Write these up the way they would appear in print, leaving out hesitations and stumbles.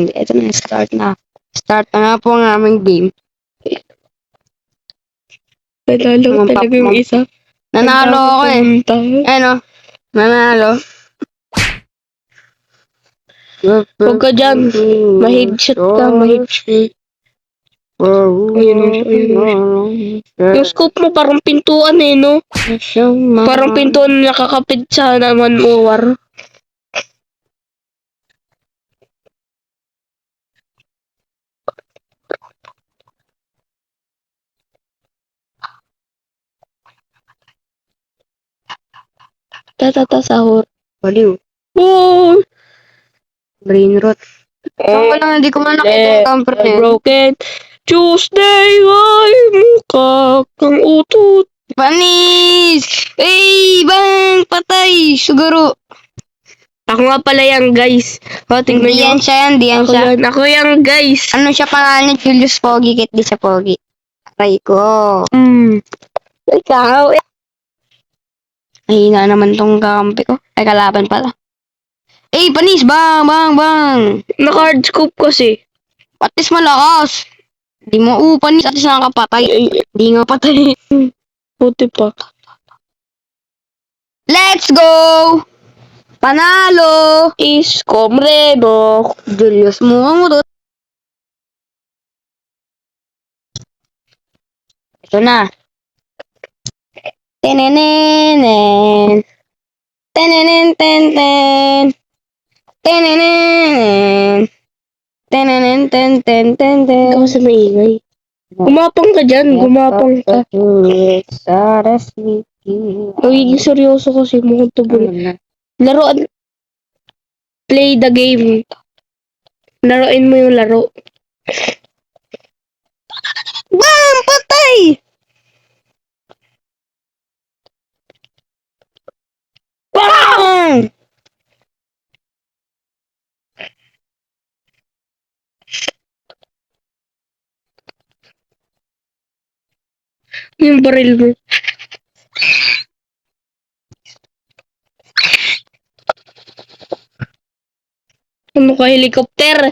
Ito na, start na. Start na nga po ang aming game. Nanalo talaga yung isa. Nanalo ako eh. Ano? Nanalo. Huwag ka dyan. Ma-headshot ka, ma-headshot. Ayun. Yung scope mo parang pintuan eh, no? Parang pintuan na nakakapit sa naman war. Tatata sahur. Baliw. Oh! Brain rot. Saan ko lang hindi ko man nakita yung camper na yun. Broken. Tuesday ay mukha kang utot. Panis! Eh, bang! Patay! Siguro. Ako nga pala yan, guys. O, tignan Hindi yan nyo. siya yan, di yan Ako siya. yan. Ako yan, guys. Ano siya pangalan niya? Julius Pogi, kit di siya Pogi. Aray ko. Ikaw. Mahina naman tong kakampi ko. Ay, kalaban pala. Eh, panis! Bang! Bang! Bang! Naka-hard scope kasi. Patis malakas. Di mo, panis. Atis nakakapatay. Di nga patay. Puti pa. Let's go! Panalo! Is Comreno. Julius mo to. Ito na. Tenenenen. Tenenen ten ten. Tenenenen. Tenenen ten ten ten ten. Ikaw sa maingay. Gumapang ka dyan. Gumapang ka. Magiging seryoso kasi mo kung tubol. Laruan. Play the game. Laruin mo yung laro. Bam! Patay! Bang! Yung baril mo. Ano ka, helicopter?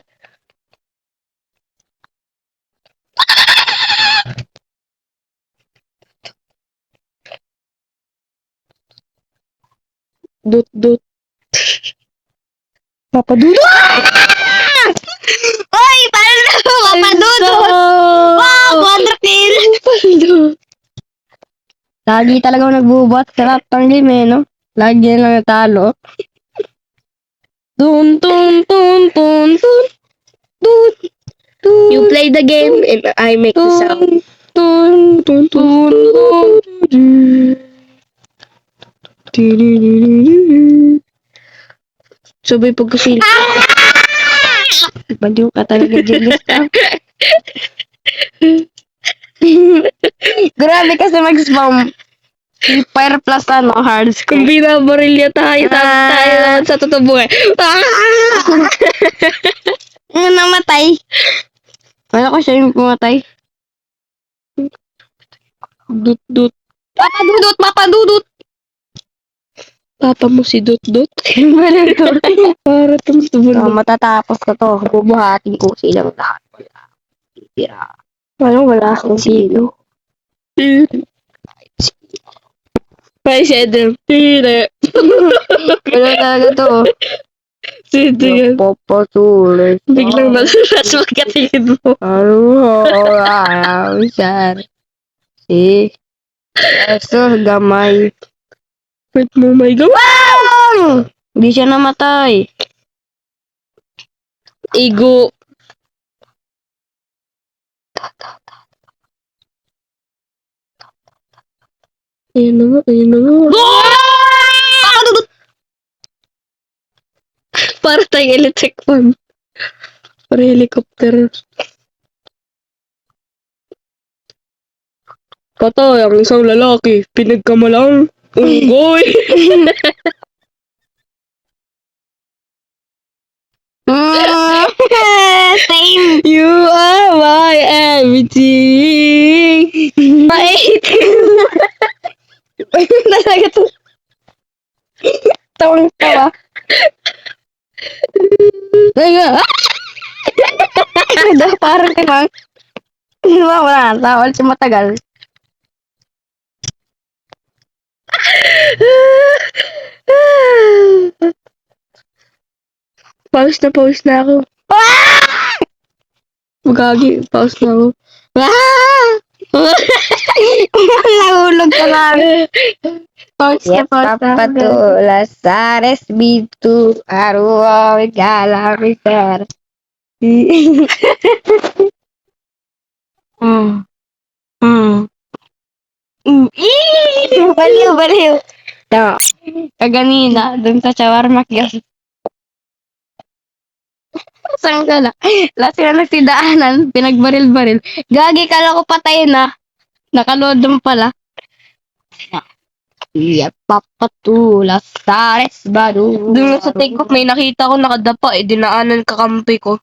Dut. Papadudot! Oy! Paano na mapadudot? Wow! Quadra kill! Lagi talaga ako nagbubuhat. Sarap tang game eh, no? Lagi na lang natalo. Tun. You play the game and I make the sound. Sabay pagkasili. Baliw ka talaga, Julius ka. Grabe kasi mag-spam. Fire plus hard Kung scope. binabarilya tayo naman sa tutubuhay. Ano namatay? Wala ko siya yung pumatay. Dut. Papadudot! Papa mo si Dut. Wala to. Para itong tubol. Matatapos ko to. Bubuhatin ko silang lahat. Tira. Parang wala Akong silo. May shadow. Tire. Ano talaga to? Sino yan? Papatuloy. Biglang nasulas magkatingin mo. Sir. Si. Eso, gamay. Wait mo, my God. Bang! Hindi siya namatay. Igo. Ayun na nga. Para tayong electric fan. Para helicopter. Patay ang isang lalaki. Pinagkamalang unggoy. Same. You are my everything. Talaga to. Tawang-tawa. Talaga. Parang timang. Di ba, wala na. Tawal si matagal. Pause na ako. Magagi, pause na ako. Nahulog ka lang. Pause na. Papatulas sa resbitu, araw galamiter. Baliw. Tama. Kaganina, dun sa shawarma kiosk. Saan ka na? Lahat sila nagsidaanan, pinagbaril-baril. Gagi, kala ko patay na. Nakalodong pala. Iya, papatulas sa resbadu. Doon sa take off, may nakita ko nakadapa eh. Dinaanan kakampi ko.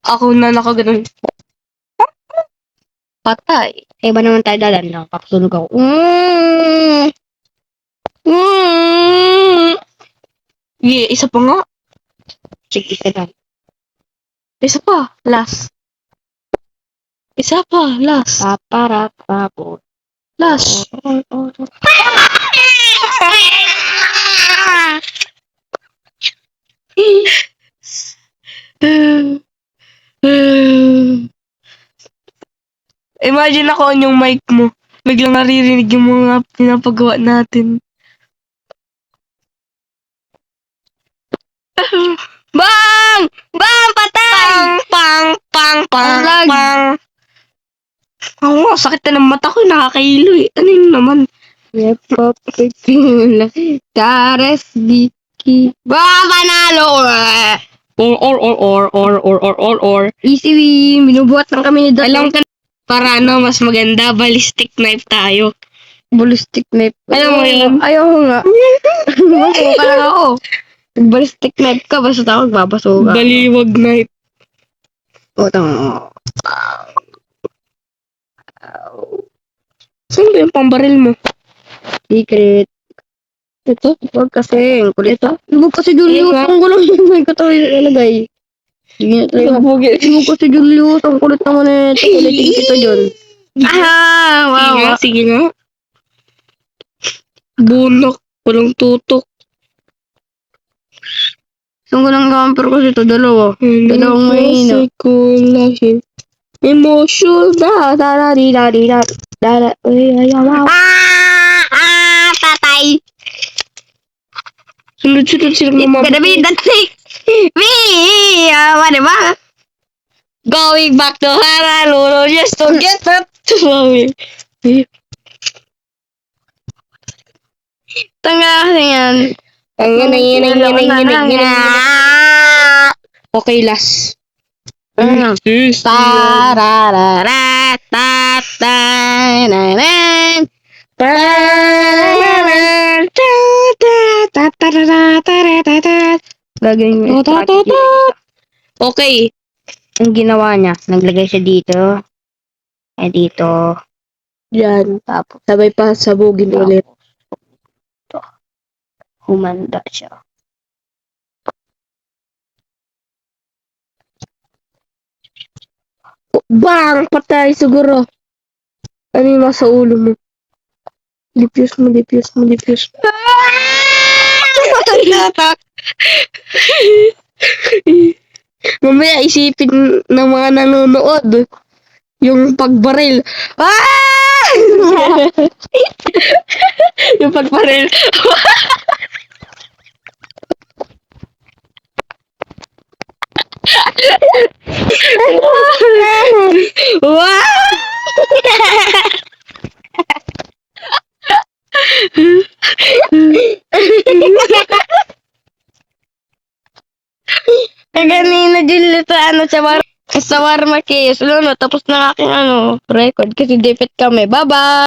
Ako na nakaganon. Patay. Eh, ba naman tayo dalan lang? Papatulog ako. Yeah, isa pa nga. Sige, isa lang. Isa pa. Last. Isa pa. Last. Paparapapot. Last. Imagine ako on yung mic mo. Biglang naririnig yung mga pinapagawa natin. Bang! Bang! Patay! Pang! Lag. Oo, sakit na ng mata ko. Nakakailo eh. Ano yun naman? Papatula. Tares biki. Panalo! Or. Easy win. Binubuhat lang kami ni Dot. Alam ka na, para ano, mas maganda, ballistic knife tayo. Ballistic knife. Alam mo yun? Ayaw ko nga. Masuka lang ako. Ballistic knife ka, basta ako magbabasuka. Baliwag knife. O, tama. Saan ba yung pambaril mo? Secret. Ito? Huwag kasi. Ang kulit. Huwag kasi Julius. Ito? Ang gulo yung katawin na ilagay. Sige na tayo. Huwag kasi Julius. Ang kulit naman eh. Kulitin kita dyan. Wow. Sige nga. Bunak. Walang tutok. Saan ko lang camper kasi ito? Dalawa. Dalawang mahina. Sikulahin. Emotion. Tatay. Sunod-sunod silang mamamatay. That's it. Ano ba? Going back to Honolulu just to get that to me. Tanga kasi yan. Okay, last. Gagawin mo yung strategy. Okay. Ang ginawa niya, naglagay siya dito. Ay, dito. Yan. Tapos, Sabay pa sabugin ulit. humanda siya. Bang! Patay siguro. Ano yung nasa ulo mo? Diffuse mo. Mamaya isipin ng mga nanonood yung pagbaril. Ah! Yung pagbaril. Wow! Kanina din sa warma case. Tapos na aking record kasi dipit kami. Bye-bye!